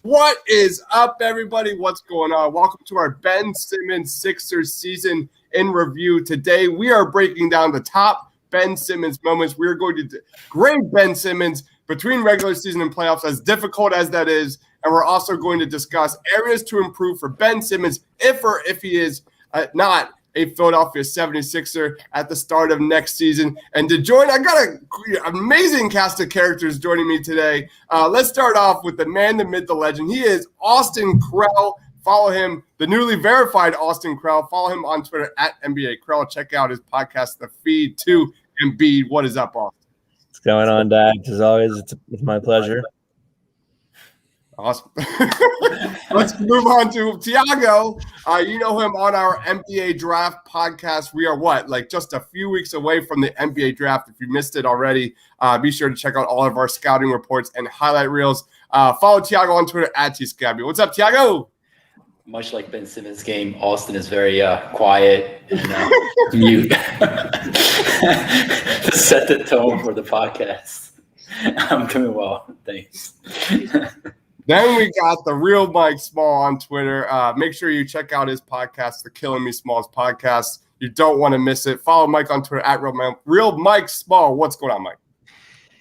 What is up, everybody? What's going on? Welcome to our Ben Simmons Sixers season in review. Today, we are breaking down the top Ben Simmons moments. We're going to grade Ben Simmons between regular season and playoffs, as difficult as that is. And we're also going to discuss areas to improve for Ben Simmons if he is not a Philadelphia 76er at the start of next season. And to join, I got an amazing cast of characters joining me today. Let's start off with the man, the myth, the legend. He is Austin Krell. Follow him, the newly verified Austin Krell. Follow him on Twitter at NBA Krell. Check out his podcast, The Feed to Embiid. What is up, Austin? What's going on, Dad? As always, it's my pleasure. Awesome. Let's move on to Tiago. You know him on our NBA Draft podcast. We are just a few weeks away from the NBA Draft. If you missed it already, be sure to check out all of our scouting reports and highlight reels. Follow Tiago on Twitter at TScabby. What's up, Tiago? Much like Ben Simmons' game, Austin is very quiet and mute to set the tone for the podcast. I'm doing well. Thanks. Then we got the real Mike Small on Twitter. Make sure you check out his podcast, the Killing Me Smalls podcast. You don't want to miss it. Follow Mike on Twitter at real Mike Small. What's going on, Mike?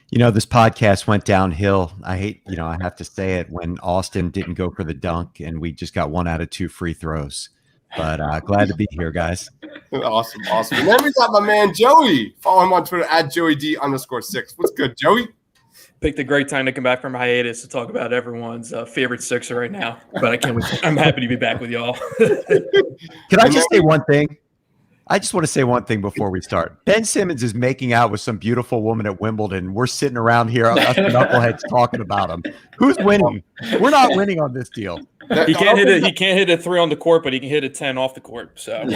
You know, this podcast went downhill. I have to say it, when Austin didn't go for the dunk and we just got 1 out of 2 free throws. But glad to be here, guys. Awesome. And then we got my man, Joey. Follow him on Twitter at JoeyD_6. What's good, Joey? Picked a great time to come back from hiatus to talk about everyone's favorite Sixer right now. But I can't wait. I'm happy to be back with y'all. Can I just say one thing? I just want to say one thing before we start. Ben Simmons is making out with some beautiful woman at Wimbledon. We're sitting around here, us knuckleheads, talking about him. Who's winning? We're not winning on this deal. He can't hit a 3 on the court, but he can hit a 10 off the court. So,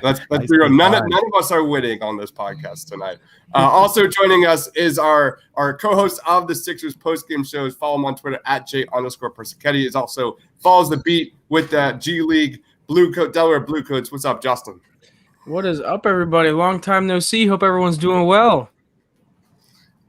Let's be real. None of us are winning on this podcast tonight. Also joining us is our co-host of the Sixers postgame shows. Follow him on Twitter at J_Persichetti. He also follows the beat with the G League Delaware Blue Coats. What's up, Justin? What is up, everybody? Long time no see. Hope everyone's doing well.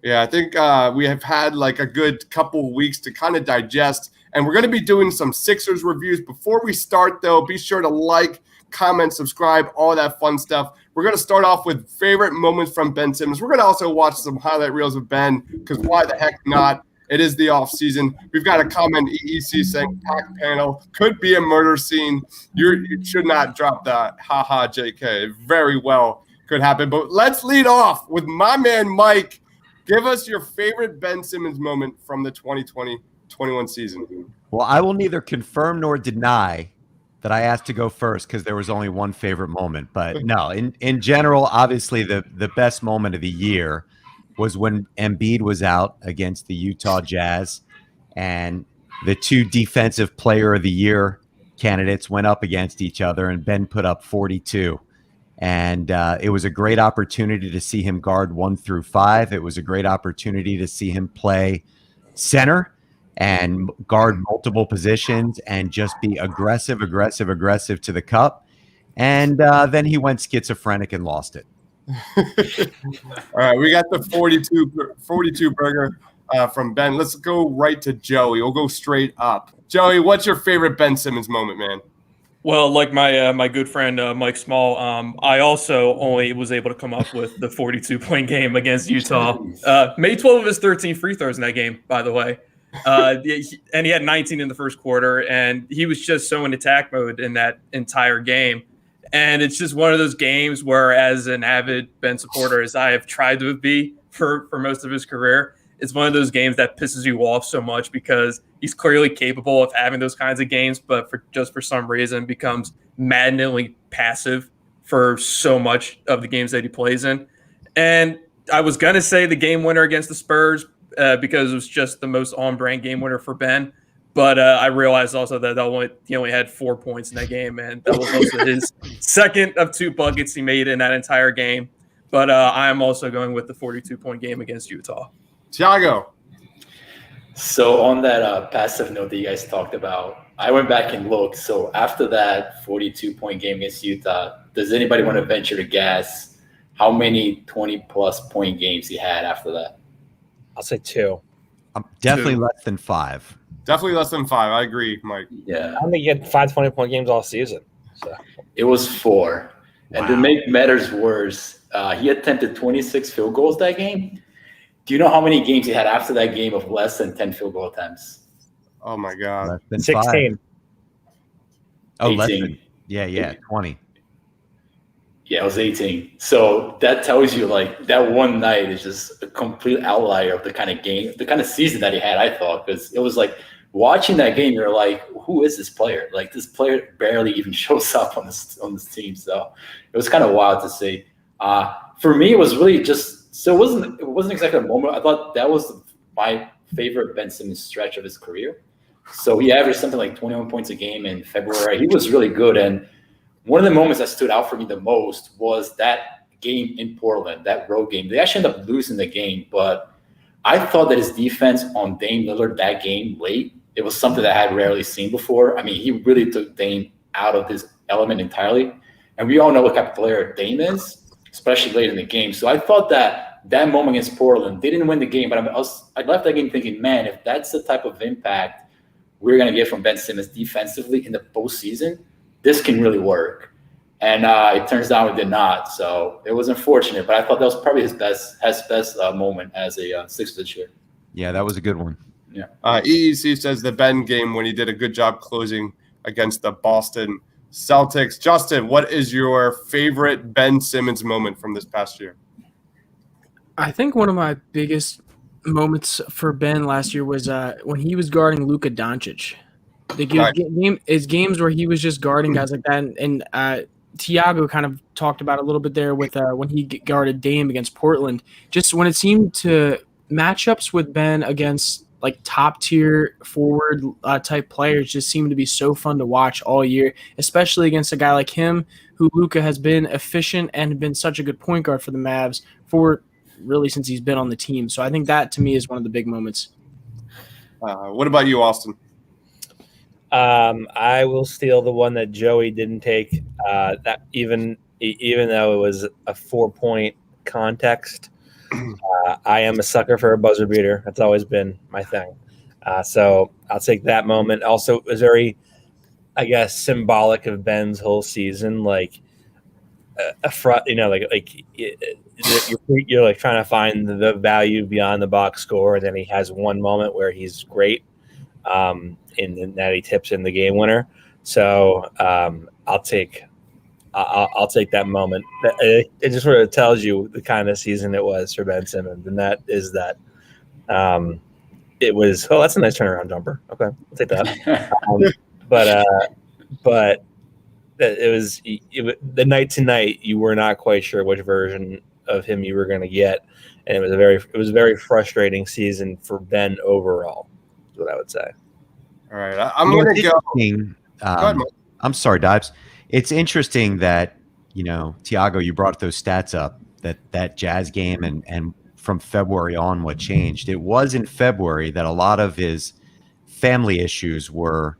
Yeah, I think we have had a good couple of weeks to kind of digest, and we're going to be doing some Sixers reviews. Before we start, though, be sure to comment, subscribe, all that fun stuff. We're going to start off with favorite moments from Ben Simmons. We're going to also watch some highlight reels of Ben, because why the heck not? It is the off season. We've got a comment EEC saying pack panel could be a murder scene. You should not drop the haha JK. It very well could happen. But let's lead off with my man Mike. Give us your favorite Ben Simmons moment from the 2020-21 season. Well, I will neither confirm nor deny that I asked to go first, because there was only one favorite moment. But no, in general, obviously the best moment of the year was when Embiid was out against the Utah Jazz, and the 2 defensive player of the year candidates went up against each other, and Ben put up 42. And it was a great opportunity to see him guard 1 through 5. It was a great opportunity to see him play center and guard multiple positions and just be aggressive to the cup. And then he went schizophrenic and lost it. All right, we got the 42 burger from Ben. Let's go right to Joey. We'll go straight up. Joey, what's your favorite Ben Simmons moment, man? well, like my good friend Mike Small, I also only was able to come up with the 42-point game against Utah. Made 12 of his 13 free throws in that game, by the way. And he had 19 in the first quarter, and he was just so in attack mode in that entire game. And it's just one of those games where, as an avid Ben supporter, as I have tried to be for most of his career, it's one of those games that pisses you off so much because he's clearly capable of having those kinds of games, but for some reason becomes maddeningly passive for so much of the games that he plays in. And I was going to say the game winner against the Spurs because it was just the most on-brand game winner for Ben. But I realized also that he only had 4 points in that game, and that was also his second of 2 buckets he made in that entire game. But I am also going with the 42-point game against Utah. Tiago. So on that passive note that you guys talked about, I went back and looked. So after that 42-point game against Utah, does anybody want to venture to guess how many 20-plus point games he had after that? I'll say 2. Definitely less than 5. Definitely less than 5. I agree, Mike. Yeah, I'm gonna get 5 20-point games all season. So it was 4. And to make matters worse, he attempted 26 field goals that game. Do you know how many games he had after that game of less than 10 field goal attempts? Oh my God. Less than 16. 5. Oh, 18. less than, yeah, 20. Yeah, it was 18. So that tells you like that one night is just a complete outlier of the kind of game, the kind of season that he had, I thought, because it was like watching that game, you're like, who is this player? Like this player barely even shows up on this team. So it was kind of wild to see. For me, it was really just so it wasn't exactly a moment. I thought that was my favorite Ben Simmons stretch of his career. So he averaged something like 21 points a game in February. He was really good. And one of the moments that stood out for me the most was that game in Portland, that road game. They actually ended up losing the game, but I thought that his defense on Dame Lillard that game late, it was something that I had rarely seen before. I mean, he really took Dame out of his element entirely. And we all know what type of player Dame is, especially late in the game. So I thought that moment against Portland, they didn't win the game, but I left that game thinking, man, if that's the type of impact we're going to get from Ben Simmons defensively in the postseason, this can really work. And it turns out it did not. So it was unfortunate, but I thought that was probably his best moment as a Sixers this year. Yeah, that was a good one. Yeah. EEC says the Ben game when he did a good job closing against the Boston Celtics. Justin, what is your favorite Ben Simmons moment from this past year? I think one of my biggest moments for Ben last year was when he was guarding Luka Doncic. Games where he was just guarding guys like that, and Tiago kind of talked about it a little bit there with when he guarded Dame against Portland. Just when it seemed to matchups with Ben against like top tier forward type players just seemed to be so fun to watch all year, especially against a guy like him, who Luka has been efficient and been such a good point guard for the Mavs for really since he's been on the team. So I think that to me is one of the big moments. What about you, Austin? I will steal the one that Joey didn't take. That even though it was a 4-point context, I am a sucker for a buzzer beater. That's always been my thing. So I'll take that moment. Also, it was very, I guess, symbolic of Ben's whole season. Like you're like trying to find the value beyond the box score, and then he has one moment where he's great. In that he tips in the game winner. So I'll take that moment. It just sort of tells you the kind of season it was for Ben Simmons, and that is that it was. Oh, that's a nice turnaround jumper. Okay, I'll take that. But it was the night to night. You were not quite sure which version of him you were going to get, and it was a very frustrating season for Ben overall. Is what I would say. All right, I'm going to go. Go ahead, I'm sorry, Dibes. It's interesting that, Tiago, you brought those stats up, that Jazz game and from February on what changed. It was in February that a lot of his family issues were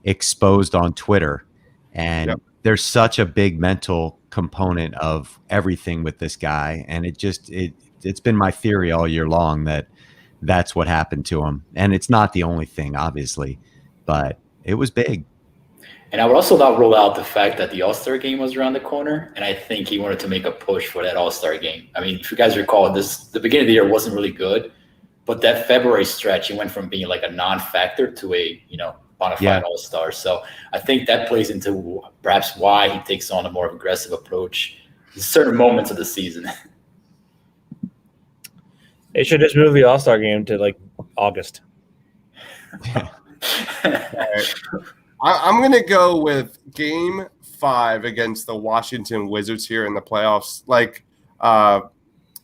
exposed on Twitter. And there's such a big mental component of everything with this guy. And it's been my theory all year long that that's what happened to him. And it's not the only thing, obviously, but it was big. And I would also not rule out the fact that the All-Star game was around the corner, and I think he wanted to make a push for that All-Star game. I mean, if you guys recall, the beginning of the year wasn't really good, but that February stretch, he went from being like a non-factor to a bona fide All-Star. So I think that plays into perhaps why he takes on a more aggressive approach in certain moments of the season. They should just move the All-Star game to like August. Right. I'm going to go with Game 5 against the Washington Wizards here in the playoffs. Like,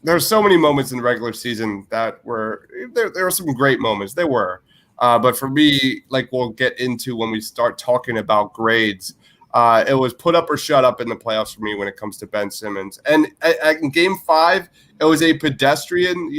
there's so many moments in the regular season that were there were some great moments. There were. But for me, like we'll get into when we start talking about grades, it was put up or shut up in the playoffs for me when it comes to Ben Simmons. And in Game 5, it was a pedestrian,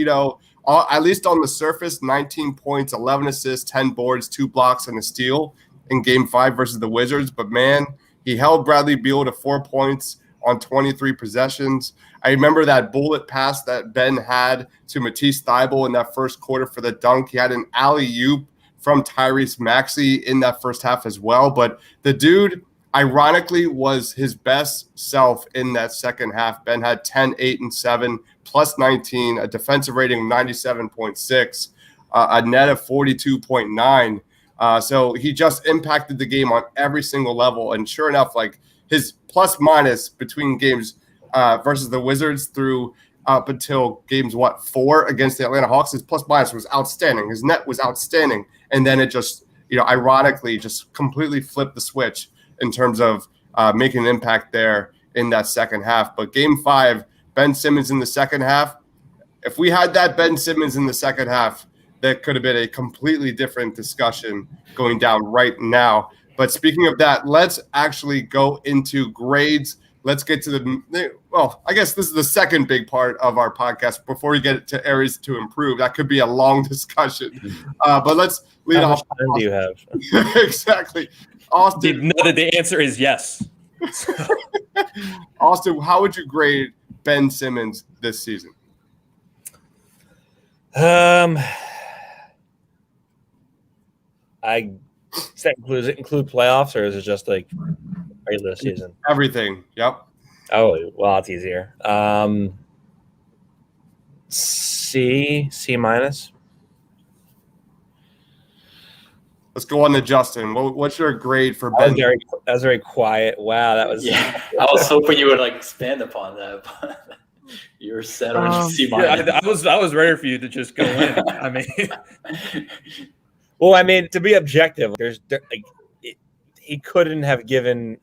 at least on the surface, 19 points, 11 assists, 10 boards, 2 blocks, and a steal in Game 5 versus the Wizards. But, man, he held Bradley Beal to 4 points on 23 possessions. I remember that bullet pass that Ben had to Matisse Thybulle in that first quarter for the dunk. He had an alley-oop from Tyrese Maxey in that first half as well. But the dude, ironically, was his best self in that second half. Ben had 10, 8, and 7, plus 19, a defensive rating of 97.6, a net of 42.9. So he just impacted the game on every single level. And sure enough, like his plus minus between games versus the Wizards through up until games, 4 against the Atlanta Hawks, his plus minus was outstanding. His net was outstanding. And then it just, ironically just completely flipped the switch in terms of making an impact there in that second half. But game 5, Ben Simmons in the second half, if we had that Ben Simmons in the second half, that could have been a completely different discussion going down right now. But speaking of that, let's actually go into grades. Let's get to I guess this is the second big part of our podcast before we get to areas to improve. That could be a long discussion. But let's lead off. How much time do you have? Exactly. Austin. No, the answer is yes. Austin, how would you grade Ben Simmons this season? Does it include playoffs, or is it just like regular season? Everything. Yep. Oh, well, it's easier. C minus. Let's go on to Justin. What's your grade for That Ben? was very quiet. Wow, that was. Yeah, I was hoping you would expand upon that, but you're set on C minus. Yeah, I was ready for you to just go in. I mean, Well, I mean, to be objective, he couldn't have given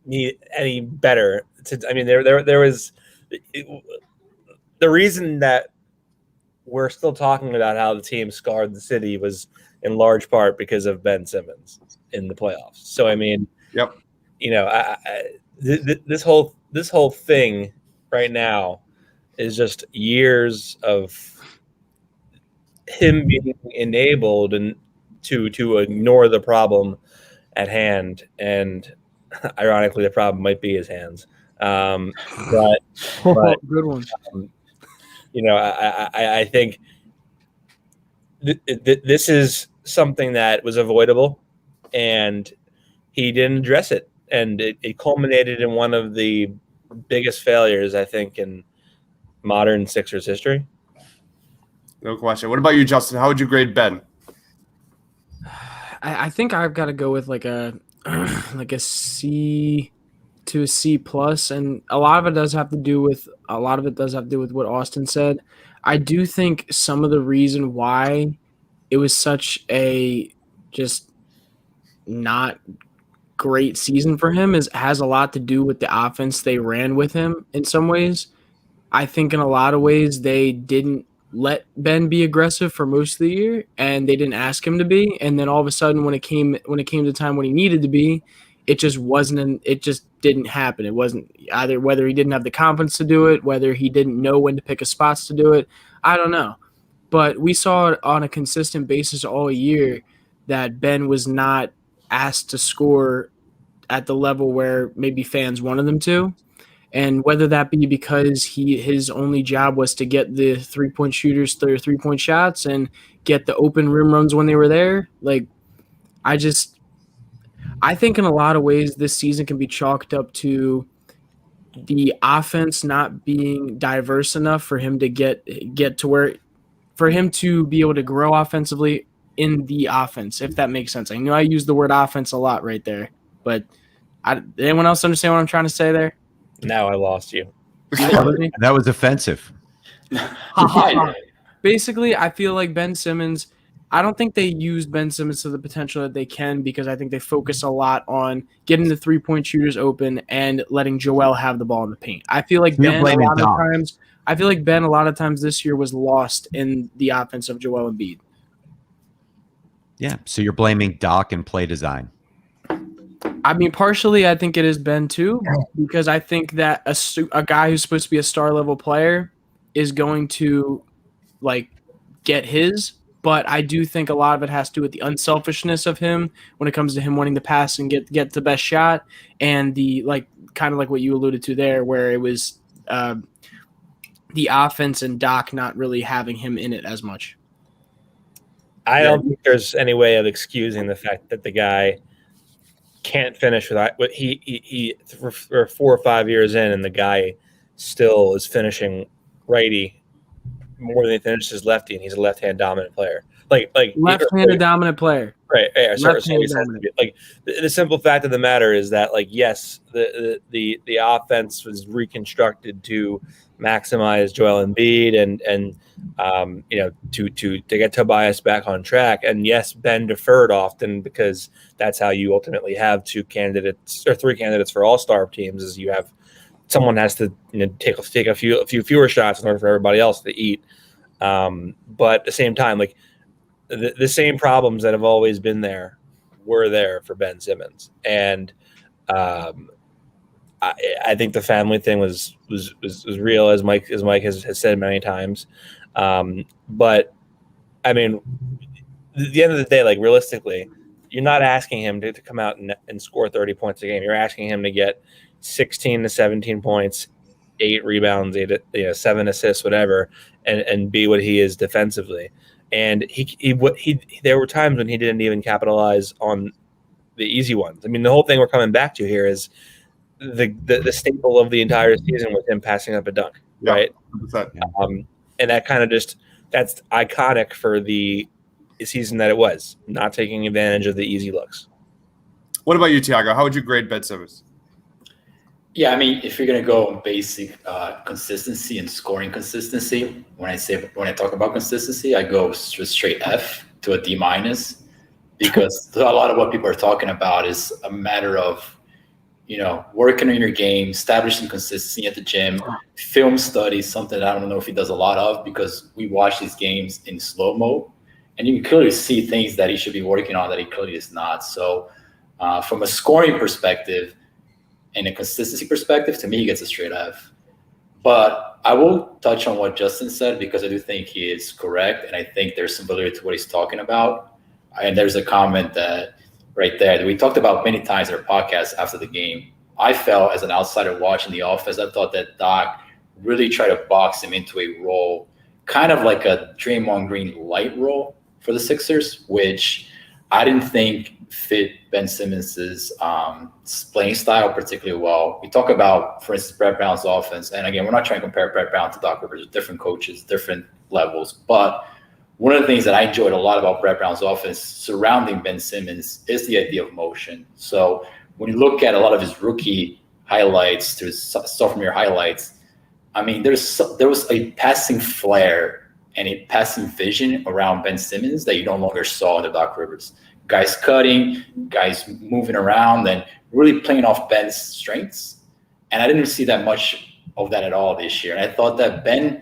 me any better. There was the reason that we're still talking about how the team scarred the city was in large part because of Ben Simmons in the playoffs. So I mean, yep. This whole thing right now is just years of him being enabled and to ignore the problem at hand, and ironically, the problem might be his hands. But good one. I think this is something that was avoidable, and he didn't address it, and it culminated in one of the biggest failures, I think, in modern Sixers history. No question. What about you, Justin? How would you grade Ben? I think I've got to go with like a C to a C plus, and a lot of it does have to do with what Austin said. I do think some of the reason why it was such a just not great season for him has a lot to do with the offense they ran with him in some ways. I think in a lot of ways they didn't let Ben be aggressive for most of the year, and they didn't ask him to be. And then all of a sudden, when it came to time when he needed to be, it just didn't happen. It wasn't either whether he didn't have the confidence to do it, whether he didn't know when to pick his spots to do it. I don't know. But we saw it on a consistent basis all year that Ben was not asked to score at the level where maybe fans wanted them to. And whether that be because his only job was to get the three-point shooters their three-point shots and get the open rim runs when they were there, I think in a lot of ways this season can be chalked up to the offense not being diverse enough for him to get to where for him to be able to grow offensively in the offense, if that makes sense. I know I use the word offense a lot right there, but anyone else understand what I'm trying to say there? Now I lost you. That was offensive. Basically, I feel like Ben Simmons, I don't think they used Ben Simmons to the potential that they can, because I think they focus a lot on getting the three-point shooters open and letting Joel have the ball in the paint. I feel like Ben a lot of times this year was lost in the offense of Joel Embiid. Yeah, so you're blaming Doc and play design. I mean, partially, I think it is Ben too, because I think that a guy who's supposed to be a star level player is going to get his. But I do think a lot of it has to do with the unselfishness of him when it comes to him wanting to pass and get the best shot, and the kind of like what you alluded to there, where it was the offense and Doc not really having him in it as much. I don't think there's any way of excusing the fact that the guy can't finish without what he for 4 or 5 years in, and the guy still is finishing righty more than he finishes lefty, and he's a left-hand dominant player. Like left-handed dominant player. Right. Yeah, Left-handed dominant. Like the simple fact of the matter is that, like, yes, the offense was reconstructed to maximize Joel Embiid and to get Tobias back on track. And yes, Ben deferred often because that's how you ultimately have 2 candidates or 3 candidates for all-star teams. Is you have someone has to take a few fewer shots in order for everybody else to eat. But at the same time, like the same problems that have always been there were there for Ben Simmons, and I think the family thing was real, as Mike has said many times. But I mean, at the end of the day, like realistically, you're not asking him to come out and score 30 points a game. You're asking him to get 16 to 17 points, 8 rebounds, 7 assists, whatever, and be what he is defensively. And there were times when he didn't even capitalize on the easy ones. I mean, the whole thing we're coming back to here is the staple of the entire season was him passing up a dunk, right? And that kind of that's iconic for the season that it was, not taking advantage of the easy looks. What about you, Tiago? How would you grade Ben Simmons? Yeah, I mean, if you're gonna go on basic consistency and scoring consistency, when I talk about consistency, I go straight F to a D-, because a lot of what people are talking about is a matter of, working on your game, establishing consistency at the gym, film studies, something that I don't know if he does a lot of, because we watch these games in slow-mo, and you can clearly see things that he should be working on that he clearly is not. So from a scoring perspective and a consistency perspective, to me, he gets a straight F. But I will touch on what Justin said, because I do think he is correct, and I think there's some validity to what he's talking about. And there's a comment that right there that we talked about many times in our podcast after the game. I felt, as an outsider watching the offense, I thought that Doc really tried to box him into a role, kind of like a Draymond Green light role for the Sixers, which I didn't think fit Ben Simmons's playing style particularly well. We talk about, for instance, Brett Brown's offense. And again, we're not trying to compare Brett Brown to Doc Rivers, different coaches, different levels. But one of the things that I enjoyed a lot about Brett Brown's offense surrounding Ben Simmons is the idea of motion. So when you look at a lot of his rookie highlights to his sophomore year highlights, I mean, there was a passing flair and a passing vision around Ben Simmons that you no longer saw in the Doc Rivers. Guys cutting, guys moving around, and really playing off Ben's strengths. And I didn't see that much of that at all this year. And I thought that Ben,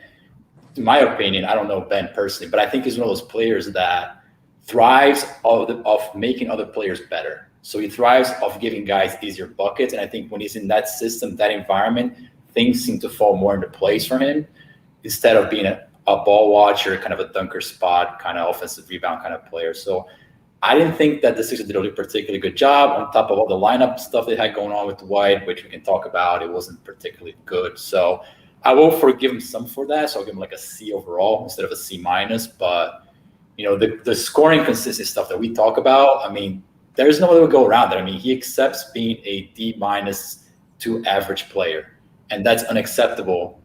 in my opinion, I don't know Ben personally, but I think he's one of those players that thrives off making other players better. So he thrives off giving guys easier buckets. And I think when he's in that system, that environment, things seem to fall more into place for him, instead of being a ball watcher, kind of a dunker spot, kind of offensive rebound kind of player. So I didn't think that the Sixers did a particularly good job, on top of all the lineup stuff they had going on with Dwight, which we can talk about. It wasn't particularly good. So I will forgive him some for that. So I'll give him like a C overall instead of a C-. But, the scoring consistency stuff that we talk about, I mean, there's no other way to go around it. I mean, he accepts being a D- to average player. And that's unacceptable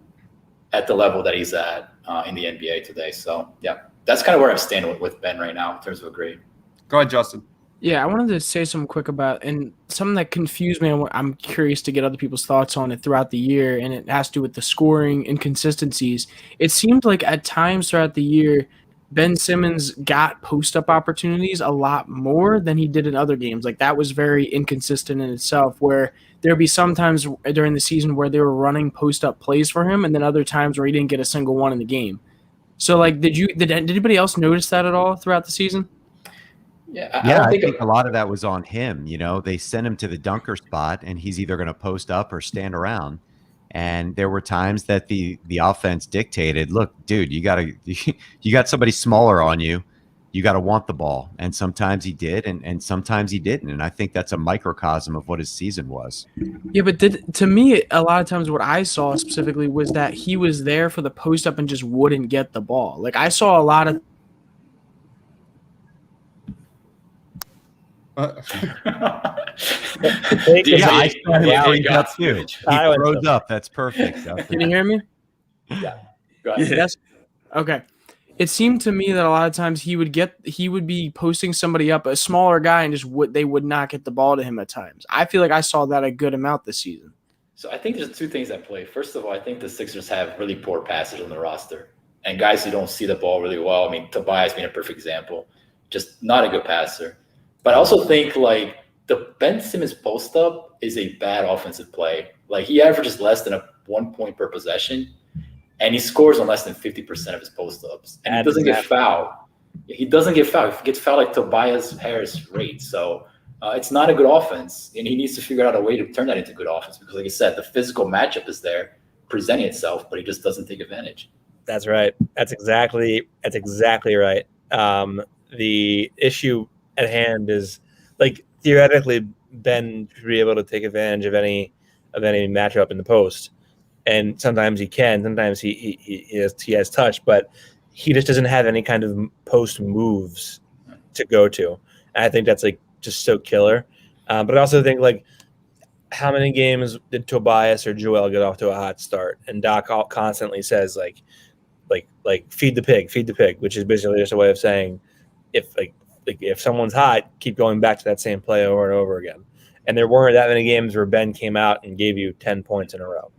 at the level that he's at in the NBA today. So, yeah, that's kind of where I'm standing with Ben right now in terms of a grade. Go ahead, Justin. Yeah, I wanted to say something quick about, and something that confused me, and I'm curious to get other people's thoughts on it throughout the year, and it has to do with the scoring inconsistencies. It seemed like at times throughout the year, Ben Simmons got post-up opportunities a lot more than he did in other games. Like, that was very inconsistent in itself, where there'd be some times during the season where they were running post-up plays for him, and then other times where he didn't get a single one in the game. So, like, did anybody else notice that at all throughout the season? I think a lot of that was on him. They sent him to the dunker spot, and he's either going to post up or stand around. And there were times that the offense dictated, look, dude, you got somebody smaller on you. You got to want the ball. And sometimes he did, and sometimes he didn't. And I think that's a microcosm of what his season was. Yeah, but to me, a lot of times what I saw specifically was that he was there for the post up and just wouldn't get the ball. Like, I saw a lot of Yeah, I saw him Yeah, freeze yeah, up too. Mitch. He I went froze so. up. That's perfect. Can you hear me? Go ahead. Yeah. Yes. Okay. It seemed to me that a lot of times he would be posting somebody up, a smaller guy, and they would not get the ball to him at times. I feel like I saw that a good amount this season. So I think there's two things at play. First of all, I think the Sixers have really poor passers on the roster and guys who don't see the ball really well. I mean, Tobias being a perfect example, just not a good passer. But I also think like the Ben Simmons post up is a bad offensive play. Like he averages less than 1 point per possession, and he scores on less than 50% of his post ups, and he doesn't get fouled. He doesn't get fouled. He gets fouled like Tobias Harris rate. So it's not a good offense, and he needs to figure out a way to turn that into good offense because, like I said, the physical matchup is there presenting itself, but he just doesn't take advantage. That's right. That's exactly right. The issue at hand is like theoretically Ben should be able to take advantage of any matchup in the post, and sometimes he can. Sometimes he has touch, but he just doesn't have any kind of post moves to go to. And I think that's like just so killer. But I also think like how many games did Tobias or Joel get off to a hot start? And Doc constantly says like feed the pig, which is basically just a way of saying if someone's hot, keep going back to that same play over and over again. And there weren't that many games where Ben came out and gave you 10 points in a row.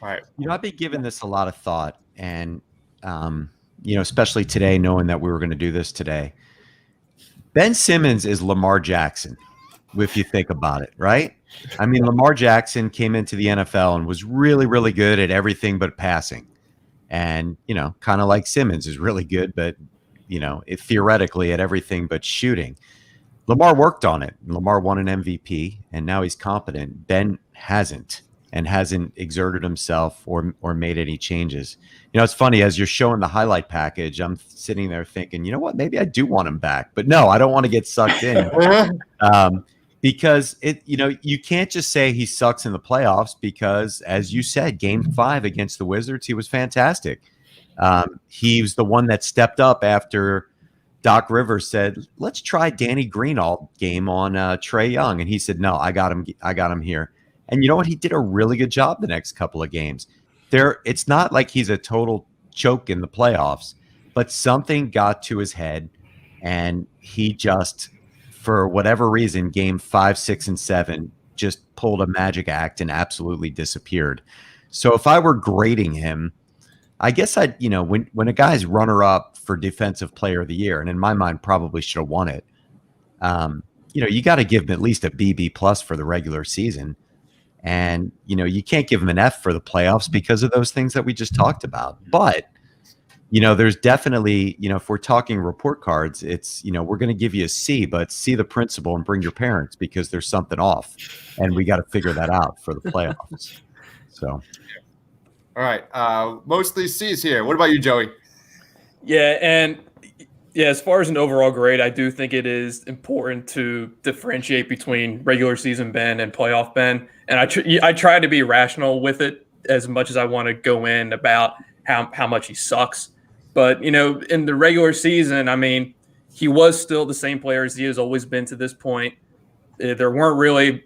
All right. I've been giving this a lot of thought, and especially today, knowing that we were going to do this today. Ben Simmons is Lamar Jackson, if you think about it, right? I mean, Lamar Jackson came into the NFL and was really, really good at everything but passing. And, kind of like Simmons is really good, but, theoretically at everything but shooting. Lamar worked on it. Lamar won an MVP, and now he's competent. Ben hasn't exerted himself or made any changes. It's funny, as you're showing the highlight package, I'm sitting there thinking, you know what, maybe I do want him back. But no, I don't want to get sucked in. Because you can't just say he sucks in the playoffs because, as you said, Game 5 against the Wizards, he was fantastic. He was the one that stepped up after Doc Rivers said, let's try Danny Green all game on Trae Young. And he said, no, I got him here. And you know what? He did a really good job the next couple of games. It's not like he's a total choke in the playoffs, but something got to his head, and he just, for whatever reason, game 5, 6, and 7, just pulled a magic act and absolutely disappeared. So if I were grading him, I guess I'd, when a guy's runner-up for Defensive Player of the Year, and in my mind probably should have won it, you got to give him at least a BB plus for the regular season. And, you can't give him an F for the playoffs because of those things that we just talked about. But, there's definitely, if we're talking report cards, it's, we're going to give you a C, but see the principal and bring your parents because there's something off. And we got to figure that out for the playoffs. So. All right. Mostly C's here. What about you, Joey? Yeah, and as far as an overall grade, I do think it is important to differentiate between regular season Ben and playoff Ben. And I try to be rational with it as much as I want to go in about how much he sucks. But, in the regular season, I mean, he was still the same player as he has always been to this point. There weren't really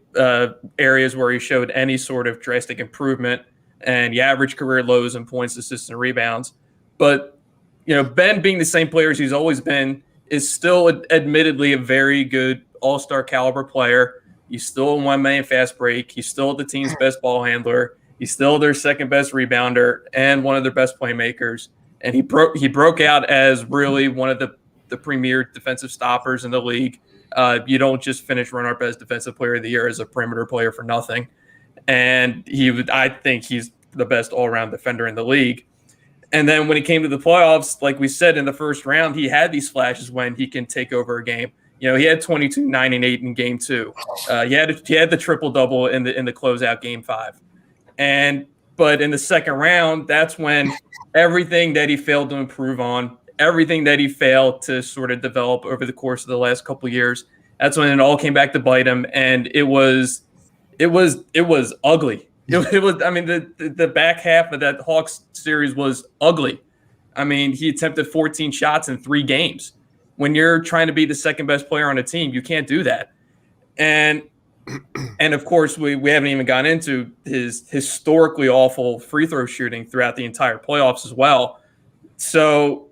areas where he showed any sort of drastic improvement, and he averaged career lows in points, assists, and rebounds. But Ben being the same player as he's always been is still admittedly a very good all-star caliber player. He's still a one-man fast break. He's still the team's best ball handler. He's still their second best rebounder and one of their best playmakers. And he broke out as really one of the premier defensive stoppers in the league. You don't just finish run-up as defensive player of the year as a perimeter player for nothing. And I think he's the best all-around defender in the league. And then when it came to the playoffs, like we said in the first round, he had these flashes when he can take over a game. He had 22, 9, and 8 in game 2. He had the triple-double in the closeout game 5. But in the second round, that's when everything that he failed to improve on, everything that he failed to sort of develop over the course of the last couple of years, that's when it all came back to bite him. And it was ugly. It was. I mean, the back half of that Hawks series was ugly. I mean, he attempted 14 shots in 3 games. when you're trying to be the second best player on a team, you can't do that. And of course, we haven't even gotten into his historically awful free throw shooting throughout the entire playoffs as well. So,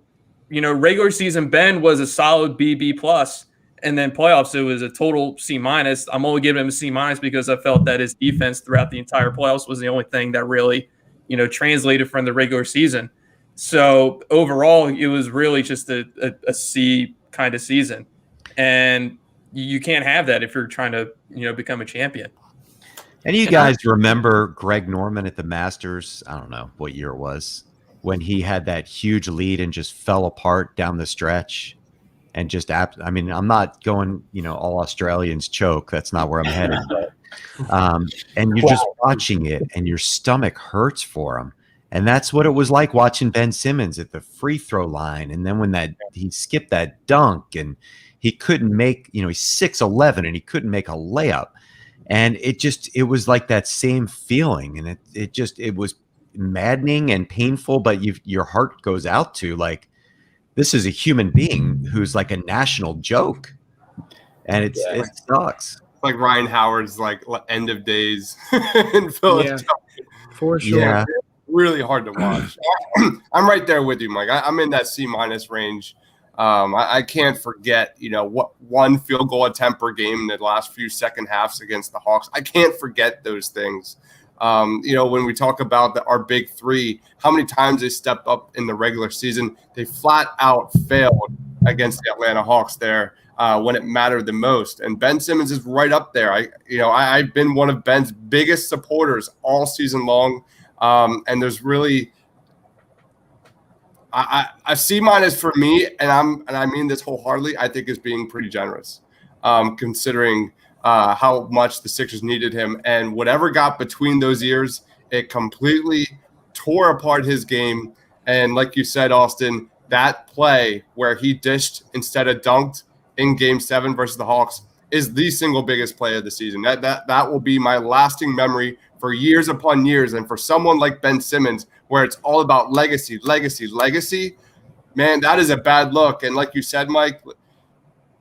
regular season Ben was a solid B plus, and then playoffs it was a total C minus. I'm only giving him a C minus because I felt that his defense throughout the entire playoffs was the only thing that really, translated from the regular season. So overall, it was really just a C kind of season, and you can't have that if you're trying to, become a champion. Any of you guys remember Greg Norman at the Masters? I don't know what year it was, when he had that huge lead and just fell apart down the stretch and just, I'm not going, all Australians choke. That's not where I'm headed. And you're just watching it and your stomach hurts for him. And that's what it was like watching Ben Simmons at the free throw line. And then when he skipped that dunk and he couldn't make, he's 6'11" and he couldn't make a layup. And it was like that same feeling. And it was maddening and painful, but your heart goes out to, like, this is a human being who's like a national joke. And it sucks. Like Ryan Howard's like end of days in Philadelphia. Yeah, for sure. Yeah. Really hard to watch. I'm right there with you, Mike. I'm in that C minus range. I can't forget, what one field goal attempt per game in the last few second halves against the Hawks. I can't forget those things. When we talk about our big three, how many times they stepped up in the regular season, they flat out failed against the Atlanta Hawks there when it mattered the most. And Ben Simmons is right up there. I've been one of Ben's biggest supporters all season long. And there's really a C minus for me, and I mean this wholeheartedly, I think is being pretty generous, considering how much the Sixers needed him. And whatever got between those years, it completely tore apart his game. And like you said, Austin, that play where he dished instead of dunked in Game 7 versus the Hawks is the single biggest play of the season. That will be my lasting memory for years upon years. And for someone like Ben Simmons, where it's all about legacy, man, that is a bad look. And like you said, Mike,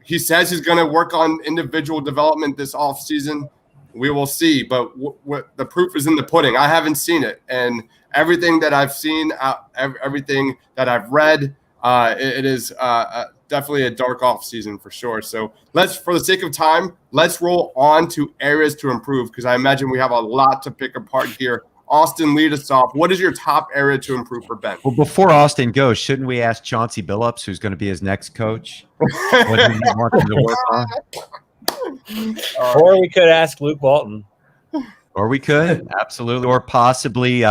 he says he's going to work on individual development this offseason. We will see. But the proof is in the pudding. I haven't seen it. And everything that I've seen, everything that I've read, it is definitely a dark off season for sure. So for the sake of time, let's roll on to areas to improve, because I imagine we have a lot to pick apart here. Austin, lead us off. What is your top area to improve for Ben? Well, before Austin goes, shouldn't we ask Chauncey Billups, who's going to be his next coach, what he wants him to work on? Or we could ask Luke Walton. Or we could, absolutely. Or possibly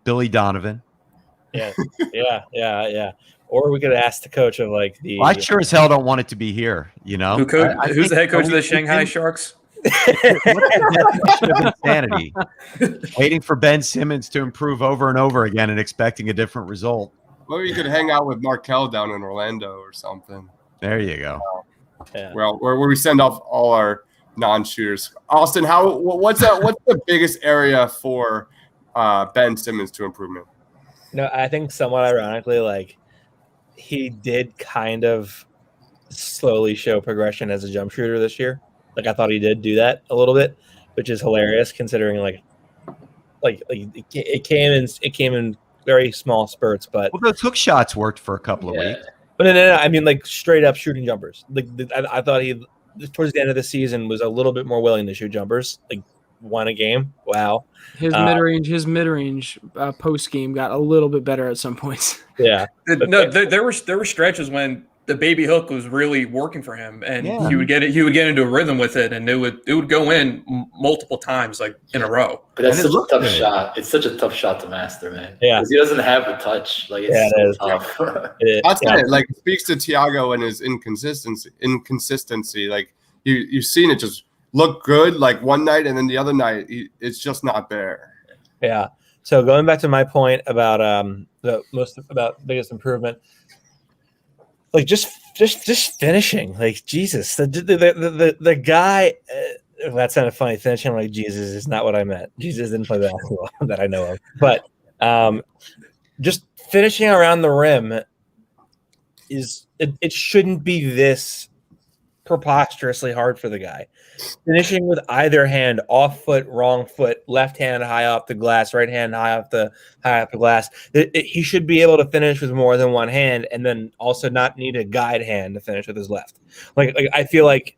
Billy Donovan. Yeah. Or we could ask the coach of like the. Well, I sure as hell don't want it to be here. Who's the head coach of the Shanghai Sharks? Insanity. Waiting for Ben Simmons to improve over and over again and expecting a different result. Maybe you could hang out with Markelle down in Orlando or something. There you go. Yeah. Well, where we send off all our non-shooters. Austin, what's the biggest area for Ben Simmons to improvement? No, I think somewhat ironically, like, he did kind of slowly show progression as a jump shooter this year. Like, I thought he did do that a little bit, which is hilarious considering like it came in very small spurts. But those hook shots worked for a couple of weeks. But no, I mean, like, straight up shooting jumpers. Like, I thought he towards the end of the season was a little bit more willing to shoot jumpers, like one a game. Wow. His mid-range post game got a little bit better at some points. Yeah. There were stretches when the baby hook was really working for him, and he would get into a rhythm with it, and it would go in multiple times, like in a row. But that's such a tough shot. It's such a tough shot to master, man. Yeah, because he doesn't have a touch. Like, it's tough. That's it. Like, it speaks to Thiago and his inconsistency. Like, you've seen it just look good like one night, and then the other night it's just not there. Yeah. So going back to my point about the biggest improvement. Like, just finishing, like, Jesus, the guy. That sounded funny. Finishing like Jesus is not what I meant. Jesus didn't play basketball that I know of, but just finishing around the rim it shouldn't be this preposterously hard for the guy. Finishing with either hand, off foot, wrong foot, left hand high off the glass, right hand high off the glass. He should be able to finish with more than one hand, and then also not need a guide hand to finish with his left. Like I feel like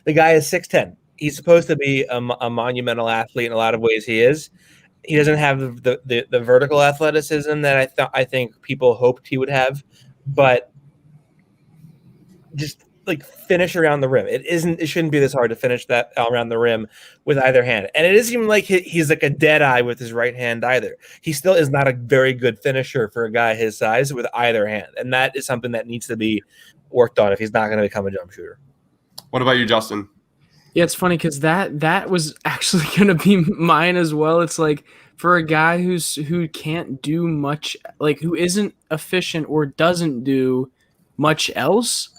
the guy is 6'10". He's supposed to be a monumental athlete in a lot of ways. He is. He doesn't have the vertical athleticism that I think people hoped he would have, but just like finish around the rim. It shouldn't be this hard to finish that around the rim with either hand. And it isn't even like he's like a dead eye with his right hand either. He still is not a very good finisher for a guy his size with either hand. And that is something that needs to be worked on if he's not going to become a jump shooter. What about you, Justin? Yeah, it's funny because that was actually going to be mine as well. It's like for a guy who can't do much, like who isn't efficient or doesn't do much else,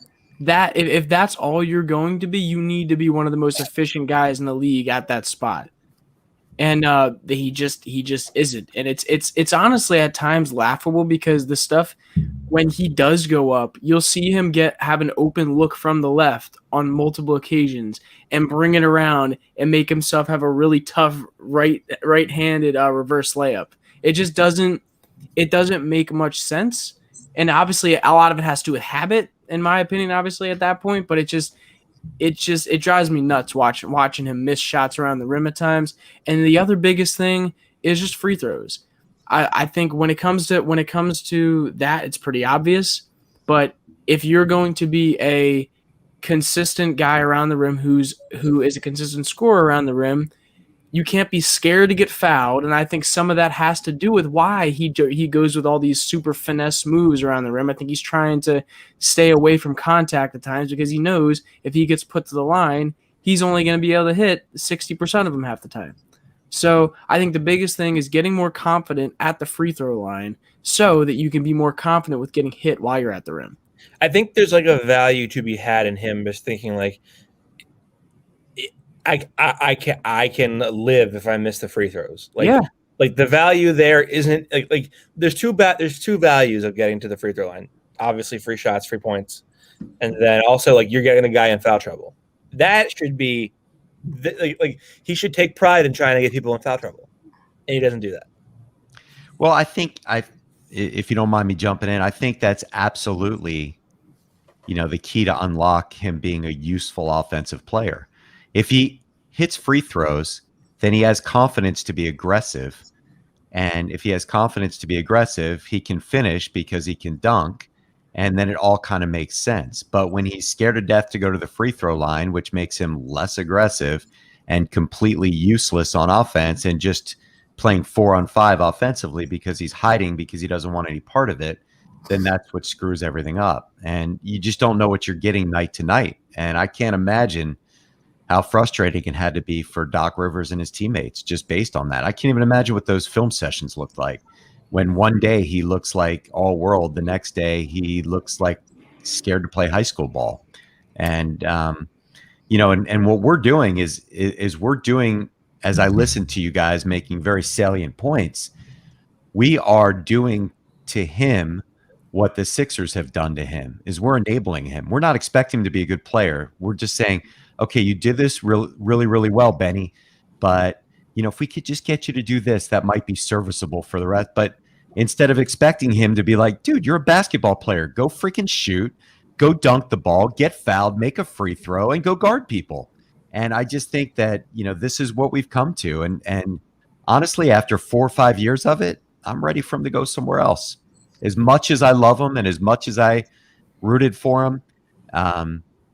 that if that's all you're going to be, you need to be one of the most efficient guys in the league at that spot. And he just isn't. And it's honestly at times laughable because the stuff when he does go up, you'll see him have an open look from the left on multiple occasions and bring it around and make himself have a really tough right-handed reverse layup. It just doesn't make much sense. And obviously a lot of it has to do with habit, in my opinion, obviously at that point, but it drives me nuts watching him miss shots around the rim at times. And the other biggest thing is just free throws. I think when it comes to that, it's pretty obvious. But if you're going to be a consistent guy around the rim who is a consistent scorer around the rim, you can't be scared to get fouled. And I think some of that has to do with why he goes with all these super finesse moves around the rim. I think he's trying to stay away from contact at times because he knows if he gets put to the line, he's only going to be able to hit 60% of them half the time. So I think the biggest thing is getting more confident at the free throw line so that you can be more confident with getting hit while you're at the rim. I think there's like a value to be had in him just thinking like, I can live if I miss the free throws. Like the value there isn't like there's two values of getting to the free throw line. Obviously, free shots, free points, and then also like you're getting a guy in foul trouble. That should be like he should take pride in trying to get people in foul trouble, and he doesn't do that. Well, I think if you don't mind me jumping in, I think that's absolutely, the key to unlock him being a useful offensive player. If he hits free throws, then he has confidence to be aggressive. And if he has confidence to be aggressive, he can finish because he can dunk. And then it all kind of makes sense. But when he's scared to death to go to the free throw line, which makes him less aggressive and completely useless on offense and just playing 4-on-5 offensively because he's hiding because he doesn't want any part of it, then that's what screws everything up. And you just don't know what you're getting night to night. And I can't imagine how frustrating it had to be for Doc Rivers and his teammates just based on that. I can't even imagine what those film sessions looked like when one day he looks like all world, the next day he looks like scared to play high school ball. And, and what we're doing is we're doing, as I listen to you guys making very salient points, we are doing to him what the Sixers have done to him. Is we're enabling him. We're not expecting him to be a good player. We're just saying, okay, you did this really, really well, Benny, but if we could just get you to do this, that might be serviceable for the rest. But instead of expecting him to be like, dude, you're a basketball player, go freaking shoot, go dunk the ball, get fouled, make a free throw, and go guard people. And I just think that, this is what we've come to. And honestly, after 4 or 5 years of it, I'm ready for him to go somewhere else. As much as I love him and as much as I rooted for him,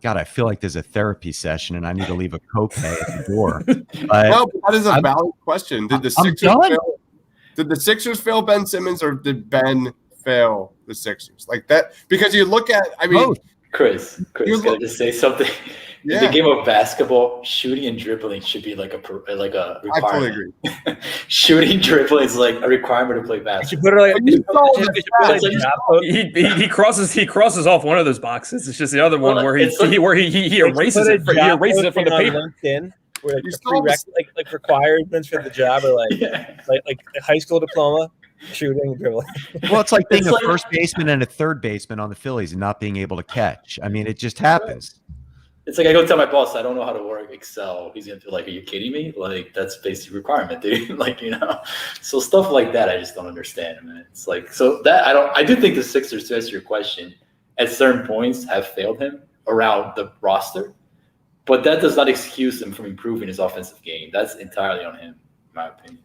God, I feel like there's a therapy session and I need to leave a copay at the door. But that is a valid question. Did the Sixers fail Ben Simmons or did Ben fail the Sixers? Like that, because you look at, Chris, can I just say something? Yeah. In the game of basketball, shooting and dribbling should be like a requirement. I totally agree. Shooting, dribbling is like a requirement to play basketball. He crosses off one of those boxes. It's just the other one where he erases it. He erases it from the paper. LinkedIn, where like requirements for the job are like a high school diploma, shooting, dribbling. Well, it's like being It's a like- first baseman and a third baseman on the Phillies and not being able to catch. I mean, it just happens. It's like I go tell my boss I don't know how to work Excel. He's gonna feel like, are you kidding me? Like that's basic requirement, dude. Like, so stuff like that I just don't understand, man. It's like so that I do think the Sixers, to answer your question, at certain points have failed him around the roster, but that does not excuse him from improving his offensive game. That's entirely on him, in my opinion.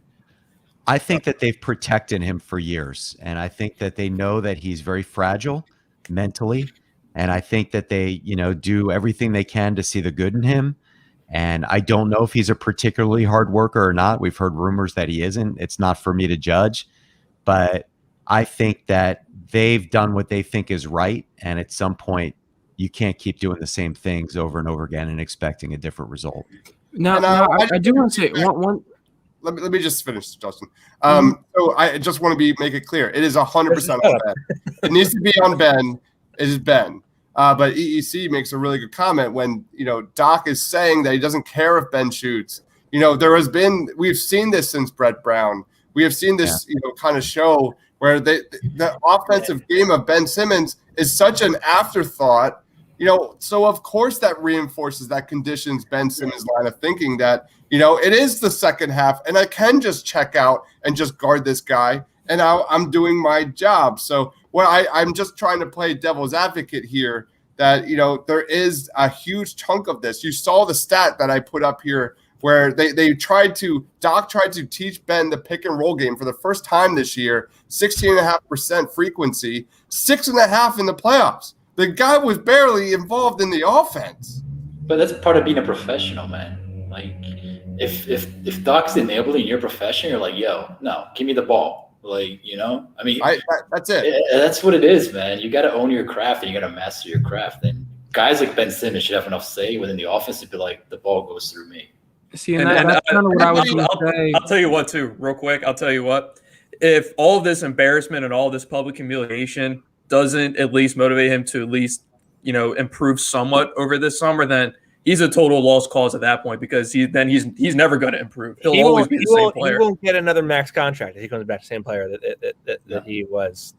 I think that they've protected him for years, and I think that they know that he's very fragile mentally, and I think that they, do everything they can to see the good in him. And I don't know if he's a particularly hard worker or not. We've heard rumors that he isn't. It's not for me to judge, but I think that they've done what they think is right, and at some point, you can't keep doing the same things over and over again and expecting a different result. No, And, I do want to say one. Let me just finish, Justin. So I just want to make it clear. It is 100% on Ben. It needs to be on Ben. It is Ben. But EEC makes a really good comment when, Doc is saying that he doesn't care if Ben shoots. We've seen this since Brett Brown. We have seen this, kind of show where the offensive game of Ben Simmons is such an afterthought. So of course that reinforces that conditions Ben Simmons' line of thinking that, it is the second half and I can just check out and just guard this guy and I'm doing my job. So I'm just trying to play devil's advocate here that, there is a huge chunk of this. You saw the stat that I put up here where Doc tried to teach Ben the pick and roll game for the first time this year, 16.5% frequency, 6.5 in the playoffs. The guy was barely involved in the offense. But that's part of being a professional, man. Like, if Doc's enabling your profession, you're like, yo, no, give me the ball. Like, I mean, that's it. That's what it is, man. You got to own your craft and you got to master your craft. And guys like Ben Simmons should have enough say within the offense to be like, the ball goes through me. See, and that's kind of what I was going to say. I'll tell you what, too, real quick. I'll tell you what. If all of this embarrassment and all this public humiliation doesn't at least motivate him to at least, improve somewhat over this summer, then he's a total lost cause at that point because he's never going to improve. He'll always be the same player. He won't get another max contract if he comes back the same player that he was.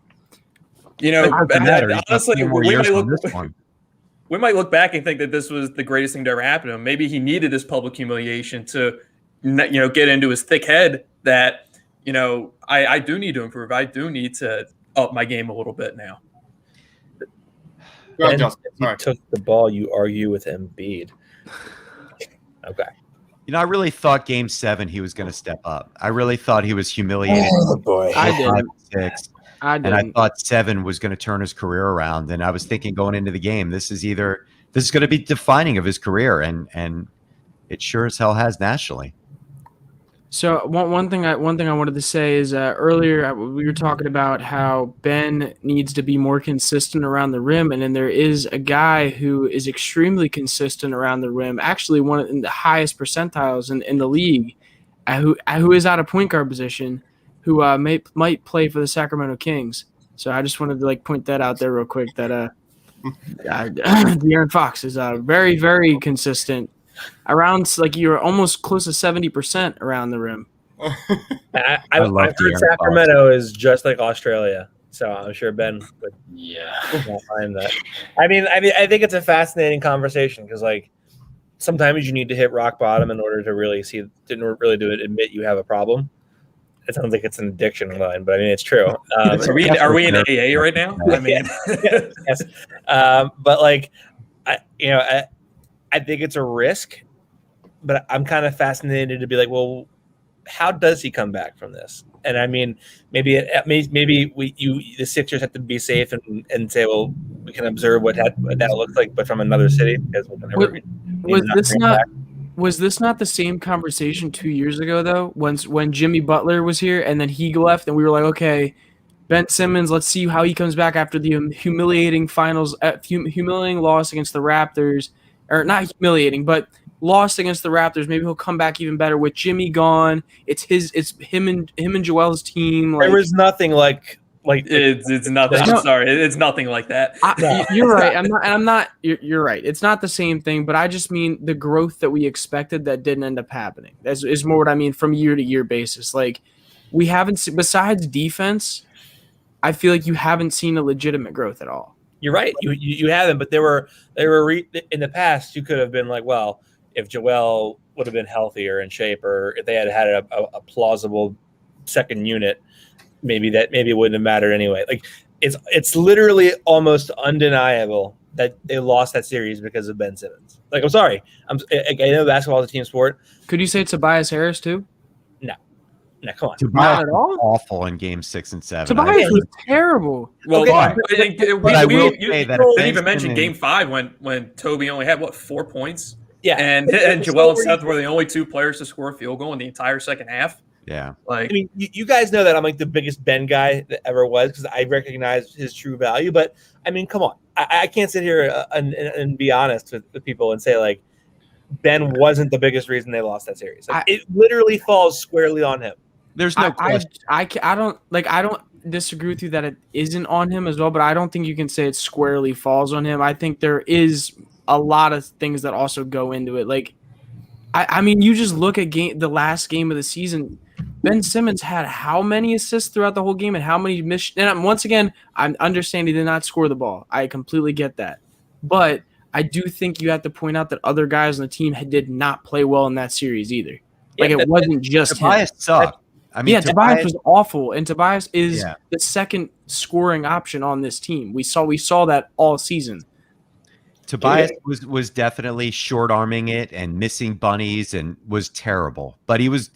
Honestly, we might look back and think that this was the greatest thing to ever happen to him. Maybe he needed this public humiliation to, get into his thick head that, I do need to improve. I do need to up my game a little bit now. Go ahead, And Justin. if you took the ball, you argue with Embiid. Okay. I really thought Game 7 he was going to step up. I really thought he was humiliated. Oh boy, I did. 6. And I thought 7 was going to turn his career around. And I was thinking going into the game, this is going to be defining of his career, and it sure as hell has nationally. So one thing I wanted to say is earlier we were talking about how Ben needs to be more consistent around the rim, and then there is a guy who is extremely consistent around the rim, actually one of the highest percentiles in the league, who is out of point guard position, who might play for the Sacramento Kings. So I just wanted to point that out there real quick that De'Aaron Fox is very, very consistent. Around you're almost close to 70% around the rim. I've heard Sacramento is just like Australia, so I'm sure Ben would find that. I mean, I think it's a fascinating conversation because sometimes you need to hit rock bottom in order to really admit you have a problem. It sounds like it's an addiction line, but I mean it's true. Are we in AA right now? I mean, yes. But I think it's a risk, but I'm kind of fascinated to be like, well, how does he come back from this? And I mean, maybe the Sixers have to be safe and say, well, we can observe what that looks like, but from another city. Because was this not the same conversation 2 years ago though? When Jimmy Butler was here and then he left, and we were like, okay, Ben Simmons, let's see how he comes back after the humiliating loss against the Raptors. Or not humiliating, but lost against the Raptors. Maybe he'll come back even better with Jimmy gone. It's him and Joel's team. There was nothing like it's nothing. I'm sorry, it's nothing like that. You're right. I'm not. You're right. It's not the same thing, but I just mean the growth that we expected that didn't end up happening. Is more what I mean from year to year basis. we haven't seen, besides defense, I feel like you haven't seen a legitimate growth at all. You're right. You haven't, but there were in the past. You could have been like, well, if Joel would have been healthier in shape, or if they had had a plausible second unit, maybe it wouldn't have mattered anyway. Like it's literally almost undeniable that they lost that series because of Ben Simmons. Like, I'm sorry, I know basketball is a team sport. Could you say Tobias Harris too? No, come on. Tobias Not at was all? awful in Game 6 and 7. Tobias was terrible. Well, Okay, I think but I will say that if didn't Ben even mention Simmons- Game 5 when Toby only had 4 points, Yeah, and Joel and Seth were the only two players to score a field goal in the entire second half. Yeah. Like, I mean, you guys know that I'm like the biggest Ben guy that ever was because I recognize his true value. But I mean, come on, I can't sit here and be honest with people and say like Ben wasn't the biggest reason they lost that series. Like, it literally falls squarely on him. There's no question. I don't disagree with you that it isn't on him as well, but I don't think you can say it squarely falls on him. I think there is a lot of things that also go into it. Like, I mean, you just look at the last game of the season. Ben Simmons had how many assists throughout the whole game and how many missed. And once again, I understand he did not score the ball. I completely get that. But I do think you have to point out that other guys on the team did not play well in that series either. Like, it wasn't just him. Tobias sucked. I mean, Tobias was awful, and Tobias is Yeah. the second scoring option on this team. We saw that all season. Tobias was definitely short arming it and missing bunnies and was terrible. But he was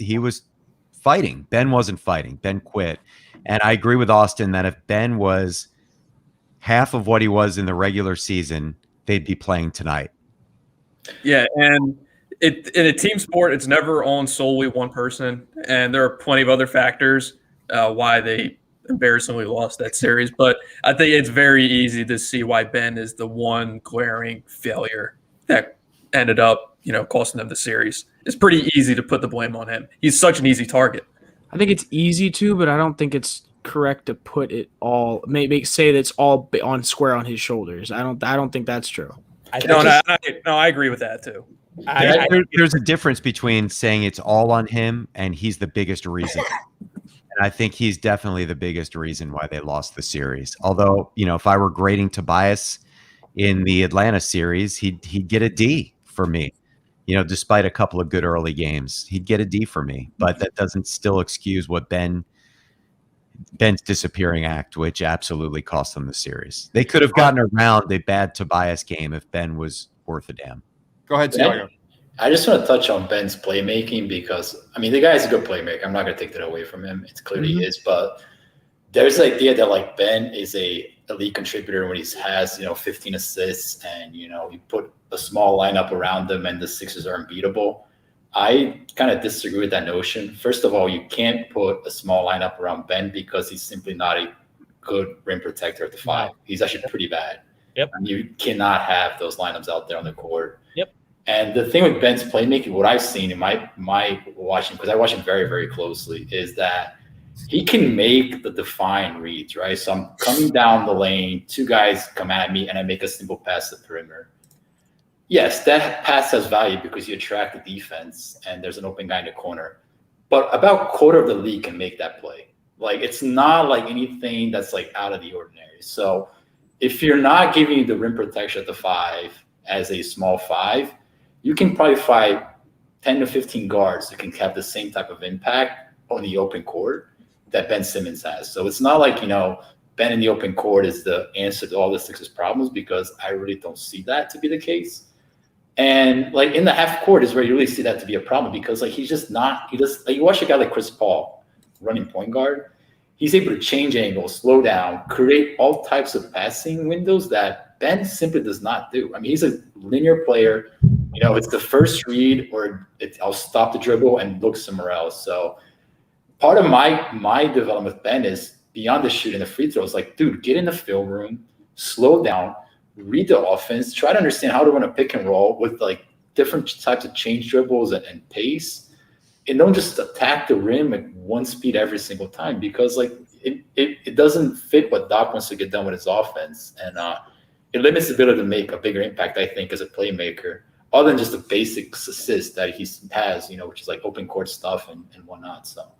fighting. Ben wasn't fighting. Ben quit. And I agree with Austin that if Ben was half of what he was in the regular season, they'd be playing tonight. yeah, and in a team sport, it's never on solely one person, and there are plenty of other factors why they embarrassingly lost that series. But I think it's very easy to see why Ben is the one glaring failure that ended up, costing them the series. It's pretty easy to put the blame on him. He's such an easy target. I think it's easy to, but I don't think it's correct to put it all. Maybe say that it's all on his shoulders. I don't think that's true. I agree with that too. There's a difference between saying it's all on him and he's the biggest reason. And I think he's definitely the biggest reason why they lost the series. Although, if I were grading Tobias in the Atlanta series, he'd get a D for me. Despite a couple of good early games, he'd get a D for me. But that doesn't still excuse what Ben's disappearing act, which absolutely cost them the series. They could have gotten around a bad Tobias game if Ben was worth a damn. Go ahead, Tiago. I just want to touch on Ben's playmaking because, the guy's a good playmaker. I'm not going to take that away from him. It's clear he is, but there's the idea that, Ben is a elite contributor when he has, 15 assists and, you put a small lineup around them and the Sixers are unbeatable. I kind of disagree with that notion. First of all, you can't put a small lineup around Ben because he's simply not a good rim protector at the 5. He's actually pretty bad. Yep. You cannot have those lineups out there on the court. Yep. And the thing with Ben's playmaking, what I've seen in my watching, because I watch him very, very closely, is that he can make the defined reads, right? So I'm coming down the lane, 2 guys come at me, and I make a simple pass to the perimeter. Yes, that pass has value because you attract the defense, and there's an open guy in the corner. But about a quarter of the league can make that play. Like, it's not like anything that's out of the ordinary. So if you're not giving the rim protection at the 5 as a small 5, you can probably fight 10 to 15 guards that can have the same type of impact on the open court that Ben Simmons has. So it's not like, Ben in the open court is the answer to all the Sixers problems, because I really don't see that to be the case. And in the half court is where you really see that to be a problem, because he's just not, you watch a guy like Chris Paul running point guard, he's able to change angles, slow down, create all types of passing windows that Ben simply does not do. He's a linear player. It's the first read or I'll stop the dribble and look somewhere else. So part of my development with Ben is beyond the shooting the free throws. Dude, get in the film room, slow down, read the offense, try to understand how to run a pick and roll with different types of change dribbles and pace. And don't just attack the rim at one speed every single time, because it doesn't fit what Doc wants to get done with his offense. And it limits the ability to make a bigger impact, I think, as a playmaker, other than just the basic assist that he has, which is open court stuff and whatnot. So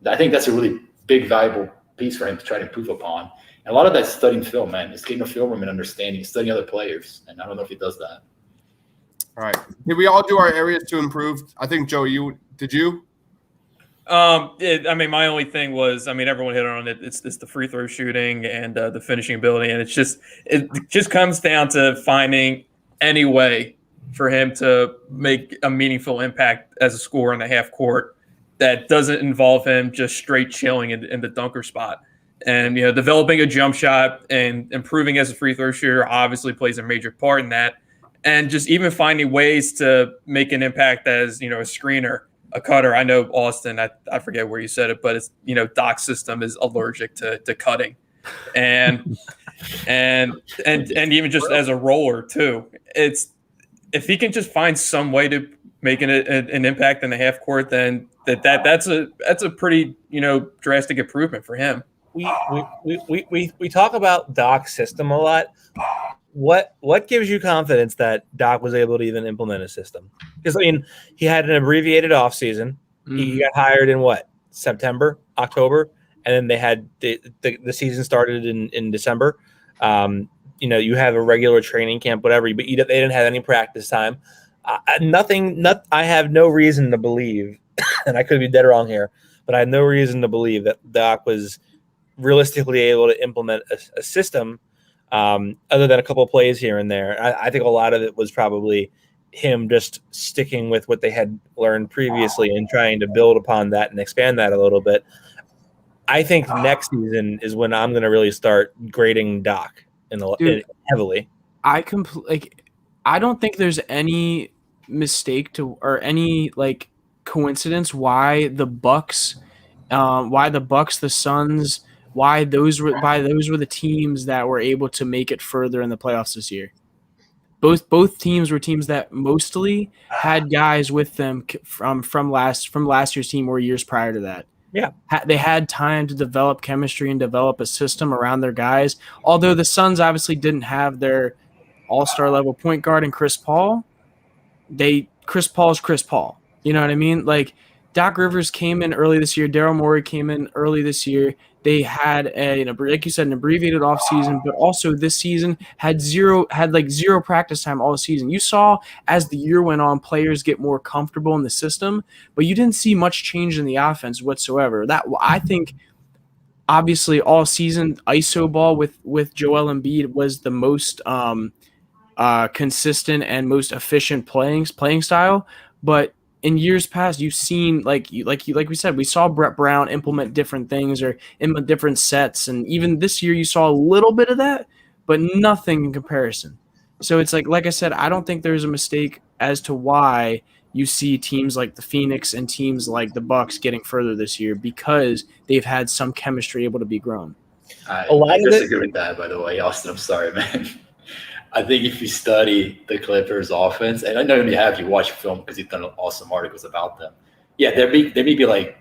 I think that's a really big, valuable piece for him to try to improve upon. And a lot of that's studying film, man. It's getting a film room and understanding, studying other players. And I don't know if he does that. All right. Did we all do our areas to improve? I think, Joe, did you? My only thing was, everyone hit on it. It's the free throw shooting and the finishing ability, and it just comes down to finding any way for him to make a meaningful impact as a scorer in the half court that doesn't involve him just straight chilling in the dunker spot. And developing a jump shot and improving as a free throw shooter obviously plays a major part in that. And just even finding ways to make an impact as a screener, a cutter. I know Austin, I forget where you said it, but it's Doc's system is allergic to cutting, and even just as a roller too. It's if he can just find some way to make an impact in the half court, then that's a pretty drastic improvement for him. We talk about Doc's system a lot. What gives you confidence that Doc was able to even implement a system? Because he had an abbreviated offseason. Mm-hmm. He got hired in September, October, and then they had the season started in December. You have a regular training camp, whatever, but they didn't have any practice time. I have no reason to believe, and I could be dead wrong here, but I have no reason to believe that Doc was realistically able to implement a system. Other than a couple of plays here and there. I think a lot of it was probably him just sticking with what they had learned previously and trying to build upon that and expand that a little bit. I think next season is when I'm going to really start grading Doc heavily. I don't think there's any mistake or any coincidence why the Bucks, the Suns, why those were the teams that were able to make it further in the playoffs this year. Both teams were teams that mostly had guys with them from last year's team or years prior to that. Yeah, they had time to develop chemistry and develop a system around their guys. Although the Suns obviously didn't have their all-star level point guard and Chris Paul, Chris Paul's Chris Paul. You know what I mean? Doc Rivers came in early this year. Daryl Morey came in early this year. They had like you said, an abbreviated offseason, but also this season had zero practice time all season. You saw as the year went on, players get more comfortable in the system, but you didn't see much change in the offense whatsoever. That I think, obviously, all season ISO ball with Joel Embiid was the most consistent and most efficient playing style, but in years past, you've seen like we said, we saw Brett Brown implement different things or implement different sets, and even this year you saw a little bit of that, but nothing in comparison. So it's like I said, I don't think there's a mistake as to why you see teams like the Phoenix and teams like the Bucks getting further this year because they've had some chemistry able to be grown. I disagree with that, by the way, Austin. I'm sorry, man. I think if you study the Clippers offense, and I know you watch film because you've done awesome articles about them. Yeah, there may be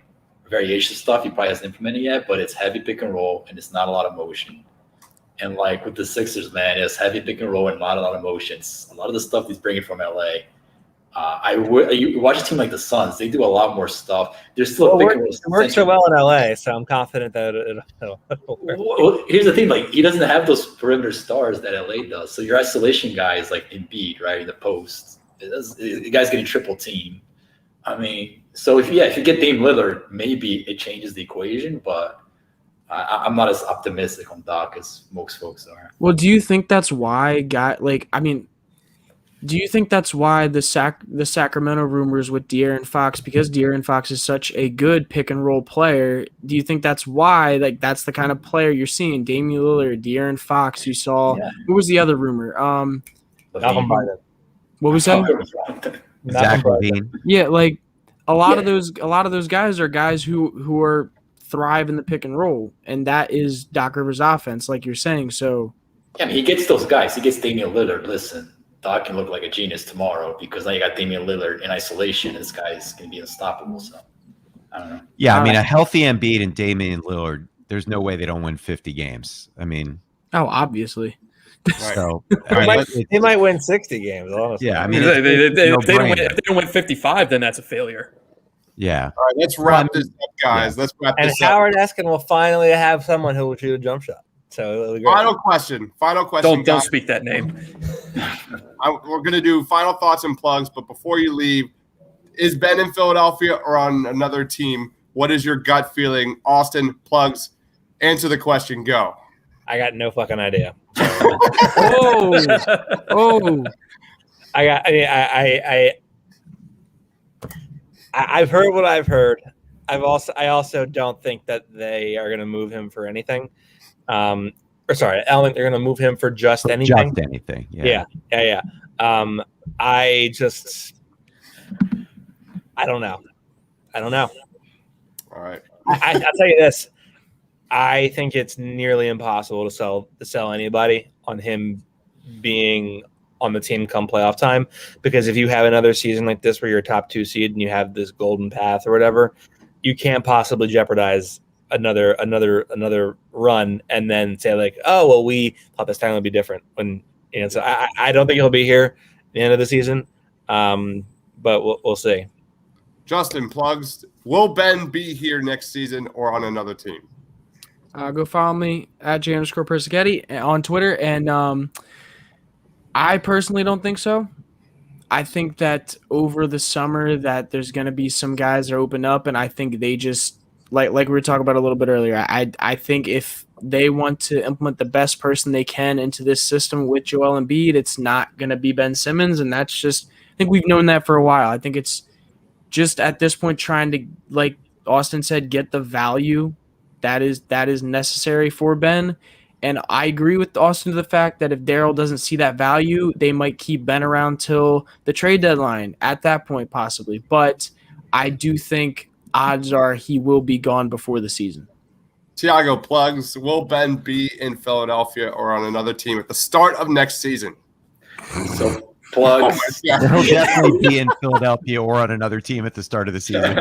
variation stuff he probably hasn't implemented yet, but it's heavy pick and roll and it's not a lot of motion. And with the Sixers, man, it's heavy pick and roll and not a lot of motions. A lot of the stuff he's bringing from LA. You watch a team like the Suns; they do a lot more stuff. There's still it works so well in LA, so I'm confident that it'll work. Well, here's the thing: he doesn't have those perimeter stars that LA does. So your isolation guys like Embiid, right in the post, the guy's getting triple team. So if you get Dame Lillard, maybe it changes the equation, but I'm not as optimistic on Doc as most folks are. Well, do you think that's why do you think that's why the Sacramento rumors with De'Aaron Fox, because De'Aaron Fox is such a good pick and roll player, do you think that's why that's the kind of player you're seeing? Damian Lillard, De'Aaron Fox, you saw. Yeah. What was the other rumor? What was that? Zach LaVine. Yeah, a lot of those guys are guys who are thrive in the pick and roll, and that is Doc Rivers' offense, like you're saying. So yeah, he gets those guys. He gets Damian Lillard. Listen, Doc can look like a genius tomorrow because now you got Damian Lillard in isolation. This guy's going to be unstoppable. So I don't know. Yeah, a healthy Embiid and Damian Lillard, there's no way they don't win 50 games. Obviously. So they might win 60 games. Honestly. Yeah, if they don't win 55, then that's a failure. Yeah. All right, let's wrap this up, guys. Yeah. Let's wrap And this up. Howard Eskin will finally have someone who will shoot a jump shot. So it'll be great. Final question. Don't guys. speak that name. We're going to do final thoughts and plugs, but before you leave, is Ben in Philadelphia or on another team? What is your gut feeling? Austin, plugs, answer the question. Go. I got no fucking idea. Oh, I've heard what I've heard. I also don't think that they are going to move him for anything. I don't think they're going to move him for just anything. Just anything. Yeah. I don't know. All right. I'll tell you this. I think it's nearly impossible to sell anybody on him being on the team come playoff time, because if you have another season like this where you're a top 2 seed and you have this golden path or whatever, you can't possibly jeopardize another run and then say like, oh well, we thought this time would be different. So I don't think he'll be here at the end of the season, but we'll see. Justin, plugs. Will Ben be here next season or on another team? go follow me at @J_Persichetti on Twitter, and I personally don't think so. I think that over the summer that there's going to be some guys that open up, and I think they just like we were talking about a little bit earlier. I think if they want to implement the best person they can into this system with Joel Embiid, it's not going to be Ben Simmons, and that's just I think we've known that for a while. I think it's just at this point trying to, like Austin said, get the value that is necessary for Ben. And I agree with Austin to the fact that if Daryl doesn't see that value, they might keep Ben around till the trade deadline at that point, possibly. But I do think odds are he will be gone before the season. Tiago, plugs. Will Ben be in Philadelphia or on another team at the start of next season? So plugs. Yeah. He'll definitely be in Philadelphia or on another team at the start of the season.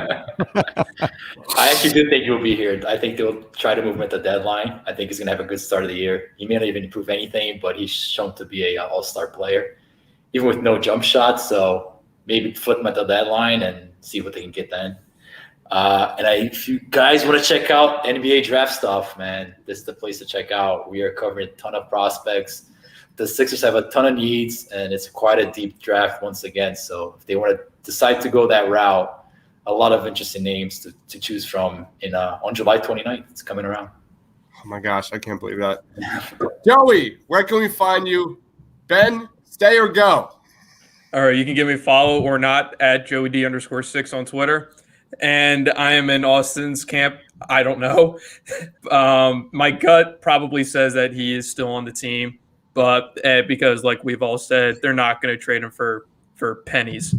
I actually do think he'll be here. I think they'll try to move him at the deadline. I think he's going to have a good start of the year. He may not even improve anything, but he's shown to be an all-star player, even with no jump shots. So maybe flip him at the deadline and see what they can get then. If you guys want to check out NBA draft stuff, man, this is the place to check out. We are covering a ton of prospects. The Sixers have a ton of needs, and it's quite a deep draft once again. So if they want to decide to go that route, a lot of interesting names to choose from on July 29th. It's coming around. Oh, my gosh. I can't believe that. Joey, where can we find you? Ben, stay or go? All right, you can give me a follow or not at JoeyD_6 on Twitter. And I am in Austin's camp. I don't know. My gut probably says that he is still on the team. But because, like we've all said, they're not going to trade him for pennies.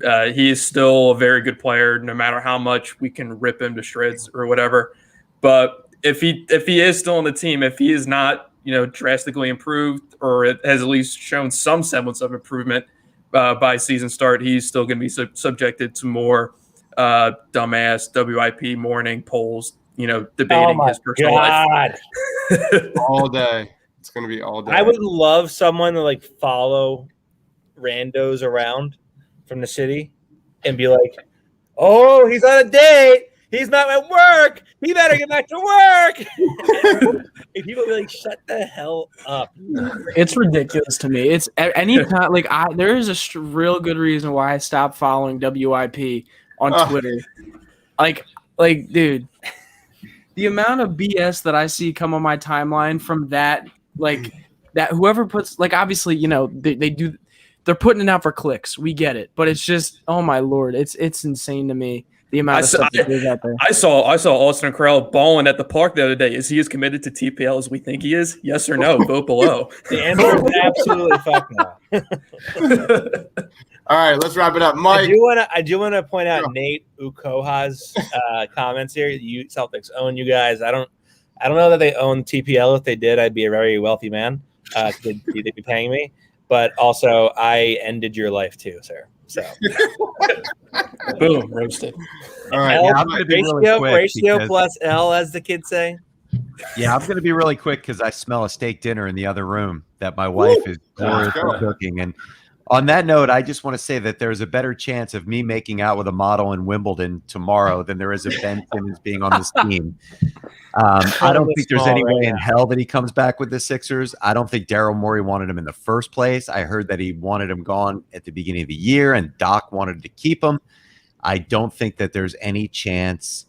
He is still a very good player, no matter how much we can rip him to shreds or whatever. But if he is still on the team, if he is not drastically improved or has at least shown some semblance of improvement by season start, he's still going to be subjected to more dumbass WIP morning polls. Debating his personal life all day. It's going to be all day. I would love someone to follow randos around from the city and be like, oh, he's on a date. He's not at work. He better get back to work. And people be like, shut the hell up. It's ridiculous to me. It's any time there is a real good reason why I stopped following WIP on Twitter. Dude, the amount of BS that I see come on my timeline from that. That whoever puts obviously they're putting it out for clicks. We get it, but it's just oh my lord, it's insane to me the amount of stuff that is out there. I saw Austin Crowell balling at the park the other day. Is he as committed to TPL as we think he is? Yes or no? Vote below. The answer is absolutely fuck no. All right, let's wrap it up. Mike, I do want to point out Nate Ukoha's comments here. You Celtics own you guys. I don't know that they own TPL. If they did, I'd be a very wealthy man. They'd be paying me. But also, I ended your life too, sir. So, boom, roasted. All right, I'm going to be really quick ratio plus L, as the kids say. Yeah, I'm going to be really quick because I smell a steak dinner in the other room that my wife is cooking, and On that note, I just want to say that there's a better chance of me making out with a model in Wimbledon tomorrow than there is of Ben Simmons being on this team. I don't think there's any way in hell that he comes back with the Sixers. I don't think Daryl Morey wanted him in the first place. I heard that he wanted him gone at the beginning of the year, and Doc wanted to keep him. I don't think that there's any chance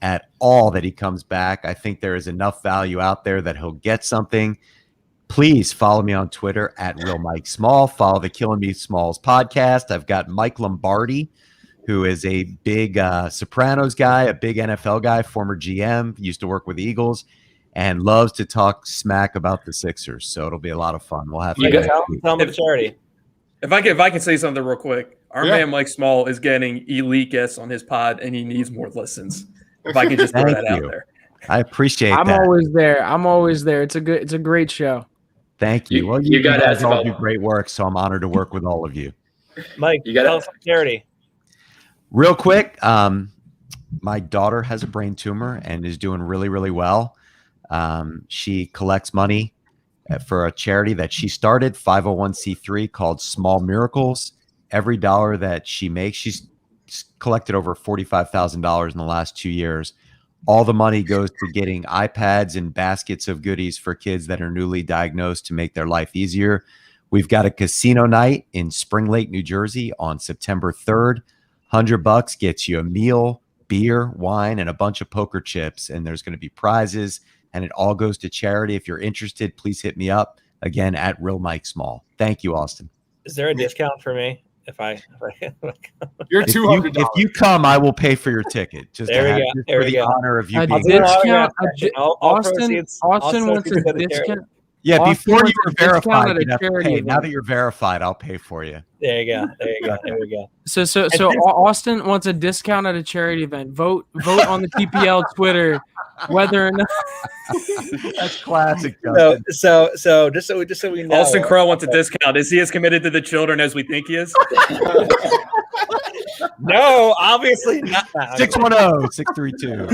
at all that he comes back. I think there is enough value out there that he'll get something. Please follow me on Twitter at Real Mike Small. Follow the Killing Me Smalls podcast. I've got Mike Lombardi, who is a big Sopranos guy, a big NFL guy, former GM, used to work with the Eagles, and loves to talk smack about the Sixers. So it'll be a lot of fun. We'll have tell him the charity. If I can say something real quick, our man Mike Small is getting elite guests on his pod, and he needs more listens. If I can just throw that out there, I appreciate that. I'm always there. It's a great show. Thank you. Well, you guys all do great work, so I'm honored to work with all of you. Mike, you got to charity. Real quick, my daughter has a brain tumor and is doing really, really well. She collects money for a charity that she started, 501c3, called Small Miracles. Every dollar that she makes, she's collected over $45,000 in the last 2 years. All the money goes to getting iPads and baskets of goodies for kids that are newly diagnosed to make their life easier. We've got a casino night in Spring Lake, New Jersey on September 3rd. $100 gets you a meal, beer, wine, and a bunch of poker chips. And there's going to be prizes, and it all goes to charity. If you're interested, please hit me up again at Real Mike Small. Thank you, Austin. Is there a discount for me? You're $200. If you come, I will pay for your ticket. Just there we go. For the honor of you A being discount. Austin Wants a discount. Yeah, Austin before you wants were a discount verified, at a you'd have to charity pay. event. Now that you're verified, I'll pay for you. There you go. There we go. So Austin wants a discount at a charity event. Vote on the TPL Twitter whether or not. That's classic. So just so we know, Austin Crow wants a discount. Is he as committed to the children as we think he is? No, obviously not. 610-632.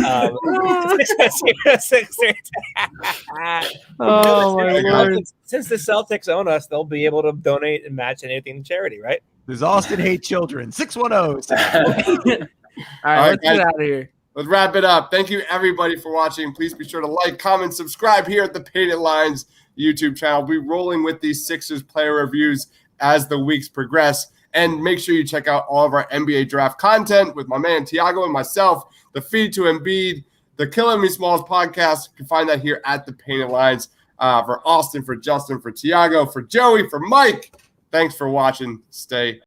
Oh my Lord. Since the Celtics own us, they'll be able to donate and match anything to charity, right? Does Austin hate children? 610. All right, let's get out of here. Let's wrap it up. Thank you, everybody, for watching. Please be sure to like, comment, subscribe here at the Painted Lines YouTube channel. We'll be rolling with these Sixers player reviews as the weeks progress. And make sure you check out all of our NBA draft content with my man Tiago and myself, the Feed to Embiid, the Killing Me Smalls podcast. You can find that here at the Painted Lines. For Austin, for Justin, for Tiago, for Joey, for Mike. Thanks for watching. Stay